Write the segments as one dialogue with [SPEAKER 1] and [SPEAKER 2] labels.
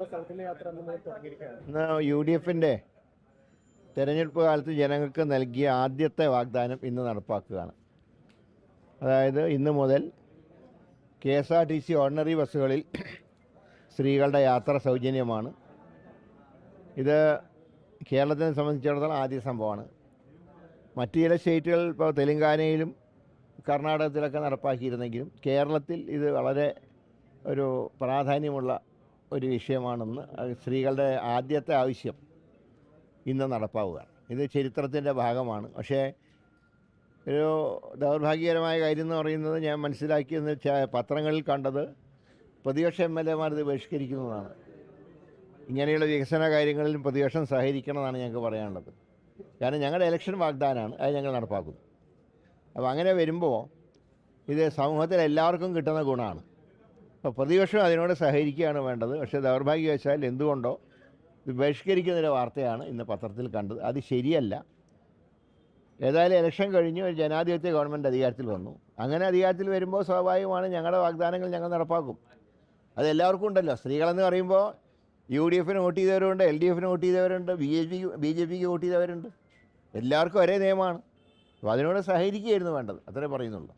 [SPEAKER 1] ഇന്ന് UDF-ന്റെ തെരഞ്ഞെടുപ്പ് കാലത്ത് ജനങ്ങൾക്ക് നൽകിയ ആദ്യത്തെ വാഗ്ദാനം ഇന്ന് നടപ്പാക്കുകയാണ്. അതായത് ഇന്ന് മുതൽ KSRTC ഓർഡിനറി ബസ്സുകളിൽ സ്ത്രീകളുടെ യാത്ര സൗജന്യമാണ്. ഇത് കേരളത്തിനെ സംബന്ധിച്ചിടത്തോളം ആദ്യ സംഭവമാണ്. മറ്റ് ചില സ്റ്റേറ്റുകൾ ഇപ്പോൾ തെലങ്കാനയിലും കർണാടകത്തിലൊക്കെ നടപ്പാക്കിയിരുന്നെങ്കിലും കേരളത്തിൽ ഇത് വളരെ ഒരു പ്രാധാന്യമുള്ള ഒരു വിഷയമാണെന്ന് സ്ത്രീകളുടെ ആദ്യത്തെ ആവശ്യം ഇന്ന് നടപ്പാവുകയാണ്. ഇത് ചരിത്രത്തിൻ്റെ ഭാഗമാണ്. പക്ഷേ ഒരു ദൗർഭാഗ്യകരമായ കാര്യം എന്ന് പറയുന്നത് ഞാൻ മനസ്സിലാക്കിയെന്ന് വെച്ചാൽ പത്രങ്ങളിൽ കണ്ടത് പ്രതിപക്ഷ MLA-മാർ ഇത് ബഹിഷ്കരിക്കുന്നതാണ്. ഇങ്ങനെയുള്ള വികസന കാര്യങ്ങളിലും പ്രതിപക്ഷം സഹകരിക്കണമെന്നാണ് ഞങ്ങൾക്ക് പറയാനുള്ളത്. കാരണം ഞങ്ങളുടെ ഇലക്ഷൻ വാഗ്ദാനമാണ്, അത് ഞങ്ങൾ നടപ്പാക്കുന്നു. അപ്പോൾ അങ്ങനെ വരുമ്പോൾ ഇത് സമൂഹത്തിൽ എല്ലാവർക്കും കിട്ടുന്ന ഗുണമാണ്. അപ്പോൾ പ്രതിപക്ഷം അതിനോട് സഹകരിക്കുകയാണ് വേണ്ടത്. പക്ഷേ ദൗർഭാഗ്യവശാൽ എന്തുകൊണ്ടോ ഇത് ബഹിഷ്കരിക്കുന്നൊരു വാർത്തയാണ് ഇന്ന് പത്രത്തിൽ കണ്ടത്. അത് ശരിയല്ല. ഏതായാലും ഇലക്ഷൻ കഴിഞ്ഞ് ഒരു ജനാധിപത്യ ഗവൺമെൻറ് അധികാരത്തിൽ വന്നു. അങ്ങനെ അധികാരത്തിൽ വരുമ്പോൾ സ്വാഭാവികമാണ് ഞങ്ങളുടെ വാഗ്ദാനങ്ങൾ ഞങ്ങൾ നടപ്പാക്കും. അത് എല്ലാവർക്കും ഉണ്ടല്ലോ. സ്ത്രീകളെന്ന് പറയുമ്പോൾ UDF-ന് വോട്ട് ചെയ്തവരുണ്ട്, LDF-ന് വോട്ട് ചെയ്തവരുണ്ട്, BJPക്ക് വോട്ട് ചെയ്തവരുണ്ട്. എല്ലാവർക്കും ഒരേ നിയമമാണ്. അപ്പോൾ അതിനോട് സഹകരിക്കുകയായിരുന്നു വേണ്ടത്. അത്രേ പറയുന്നുള്ളൂ.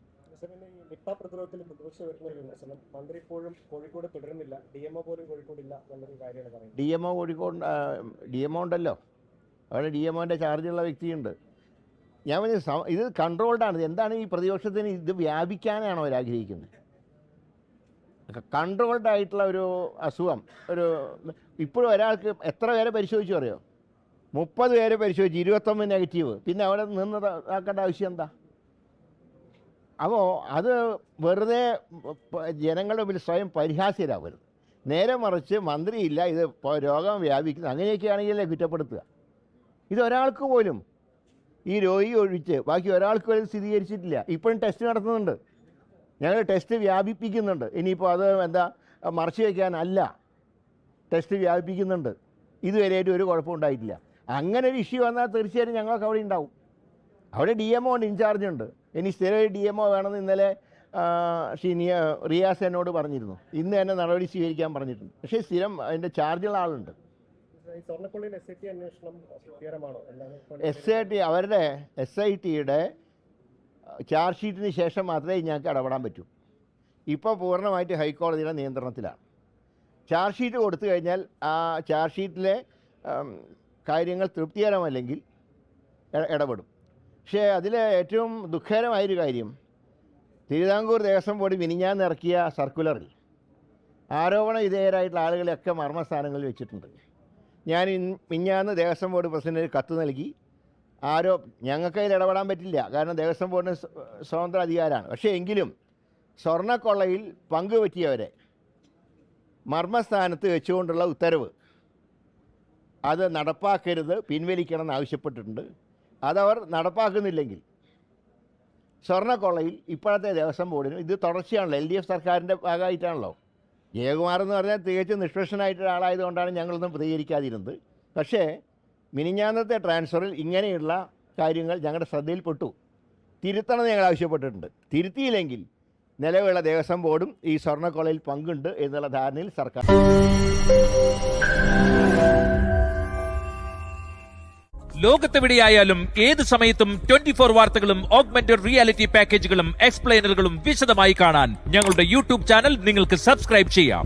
[SPEAKER 2] നിപ്പ പ്രതിരോധത്തിൽ പ്രതിപക്ഷം വരുന്ന ഒരു വിമർശനം മന്ത്രി ഇപ്പോഴും കോഴിക്കോട് തുടരുന്നില്ല, DMO പോലും കോഴിക്കോടില്ല എന്നുള്ളൊരു കാര്യമാണ് പറയുന്നത്.
[SPEAKER 1] DMO കോഴിക്കോട് DMO ഉണ്ടല്ലോ, അവിടെ DMO-ൻ്റെ ചാർജുള്ള വ്യക്തിയുണ്ട്. ഞാൻ പറഞ്ഞ ഇത് കൺട്രോൾഡാണ്. എന്താണ് ഈ പ്രതിപക്ഷത്തിന് ഇത് വ്യാപിക്കാനാണോ അവരാഗ്രഹിക്കുന്നത്? കൺട്രോൾഡ് ആയിട്ടുള്ള ഒരു അസുഖം. ഇപ്പോഴും ഒരാൾക്ക് എത്ര പേരെ പരിശോധിച്ചു അറിയോ? 30 പേരെ പരിശോധിച്ച് 29 നെഗറ്റീവ്. പിന്നെ അവിടെ നിന്ന് ആക്കേണ്ട ആവശ്യം എന്താ? അപ്പോൾ അത് വെറുതെ ജനങ്ങളുടെ മുമ്പിൽ സ്വയം പരിഹാസ്യരാകരുത്. നേരെ മറിച്ച് മന്ത്രിയില്ല, ഇത് രോഗം വ്യാപിക്കുന്നു, അങ്ങനെയൊക്കെയാണെങ്കിലേ കുറ്റപ്പെടുത്തുക. ഇതൊരാൾക്ക് പോലും, ഈ രോഗി ഒഴിച്ച് ബാക്കി ഒരാൾക്ക് പോലും സ്ഥിരീകരിച്ചിട്ടില്ല. ഇപ്പോഴും ടെസ്റ്റ് നടത്തുന്നുണ്ട്. ഞങ്ങൾ ടെസ്റ്റ് വ്യാപിപ്പിക്കുന്നുണ്ട്. ഇനിയിപ്പോൾ അത് എന്താ മറച്ചു വയ്ക്കാനല്ല, ടെസ്റ്റ് വ്യാപിപ്പിക്കുന്നുണ്ട്. ഇതുവരെയായിട്ട് ഒരു കുഴപ്പമുണ്ടായിട്ടില്ല. അങ്ങനെ ഒരു ഇഷ്യൂ വന്നാൽ തീർച്ചയായിട്ടും ഞങ്ങൾക്ക് അവിടെ ഉണ്ടാവും. അവിടെ DMO ഉണ്ട്, ഇൻചാർജ് ഉണ്ട്. ഇനി സ്ഥിരം DMO വേണമെന്ന് ഇന്നലെ റിയാസ് എന്നോട് പറഞ്ഞിരുന്നു. ഇന്ന് തന്നെ നടപടി സ്വീകരിക്കാൻ പറഞ്ഞിട്ടുണ്ട്. പക്ഷേ സ്ഥിരം അതിൻ്റെ ചാർജുള്ള ആളുണ്ട്. അവരുടെ SIT-യുടെ ചാർജ് ഷീറ്റിന് ശേഷം മാത്രമേ ഞങ്ങൾക്ക് ഇടപെടാൻ പറ്റൂ. ഇപ്പോൾ പൂർണ്ണമായിട്ട് ഹൈക്കോടതിയുടെ നിയന്ത്രണത്തിലാണ്. ചാർജ് ഷീറ്റ് കൊടുത്തു കഴിഞ്ഞാൽ ആ ചാർജ് ഷീറ്റിലെ കാര്യങ്ങൾ തൃപ്തികരമല്ലെങ്കിൽ ഇടപെടും. പക്ഷേ അതിലെ ഏറ്റവും ദുഃഖകരമായൊരു കാര്യം, തിരുവിതാംകൂർ ദേവസ്വം ബോർഡ് മിനിഞ്ഞാന്ന് ഇറക്കിയ സർക്കുലറിൽ ആരോപണ വിധേയരായിട്ടുള്ള ആളുകളെയൊക്കെ മർമ്മസ്ഥാനങ്ങളിൽ വെച്ചിട്ടുണ്ട്. ഞാൻ മിനിഞ്ഞാന്ന് ദേവസ്വം ബോർഡ് പ്രസിഡന്റിന് കത്ത് നൽകി. ഞങ്ങൾക്ക് അതിൽ ഇടപെടാൻ പറ്റില്ല, കാരണം ദേവസ്വം ബോർഡിന് സ്വതന്ത്ര അധികാരമാണ്. പക്ഷേ എങ്കിലും സ്വർണ്ണക്കൊള്ളയിൽ പങ്കുപറ്റിയവരെ മർമ്മസ്ഥാനത്ത് വെച്ചുകൊണ്ടുള്ള ഉത്തരവ് അത് നടപ്പാക്കരുത്, പിൻവലിക്കണം എന്നാവശ്യപ്പെട്ടിട്ടുണ്ട്. അതവർ നടപ്പാക്കുന്നില്ലെങ്കിൽ സ്വർണ്ണക്കൊള്ളയിൽ ഇപ്പോഴത്തെ ദേവസ്വം ബോർഡിനും, ഇത് തുടർച്ചയാണല്ലോ, LDF സർക്കാരിൻ്റെ ഭാഗമായിട്ടാണല്ലോ. ജയകുമാർ എന്ന് പറഞ്ഞാൽ തികച്ചും നിഷ്പക്ഷനായിട്ടുള്ള ആളായതുകൊണ്ടാണ് ഞങ്ങളൊന്നും പ്രതികരിക്കാതിരുന്നത്. പക്ഷേ മിനിഞ്ഞാന്നത്തെ ട്രാൻസ്ഫറിൽ ഇങ്ങനെയുള്ള കാര്യങ്ങൾ ഞങ്ങളുടെ ശ്രദ്ധയിൽപ്പെട്ടു. തിരുത്തണമെന്ന് ഞങ്ങൾ ആവശ്യപ്പെട്ടിട്ടുണ്ട്. തിരുത്തിയില്ലെങ്കിൽ നിലവിലുള്ള ദേവസ്വം ബോർഡും ഈ സ്വർണ്ണക്കൊള്ളയിൽ പങ്കുണ്ട് എന്നുള്ള ധാരണയിൽ സർക്കാർ.
[SPEAKER 3] ലോകത്തെവിടെയായാലും ഏത് സമയത്തും 24 വാർത്തകളും ഓഗ്മെന്റഡ് റിയാലിറ്റി പാക്കേജുകളും എക്സ്പ്ലെയിനറുകളും വിശദമായി കാണാൻ ഞങ്ങളുടെ YouTube ചാനൽ നിങ്ങൾക്ക് സബ്സ്ക്രൈബ് ചെയ്യാം.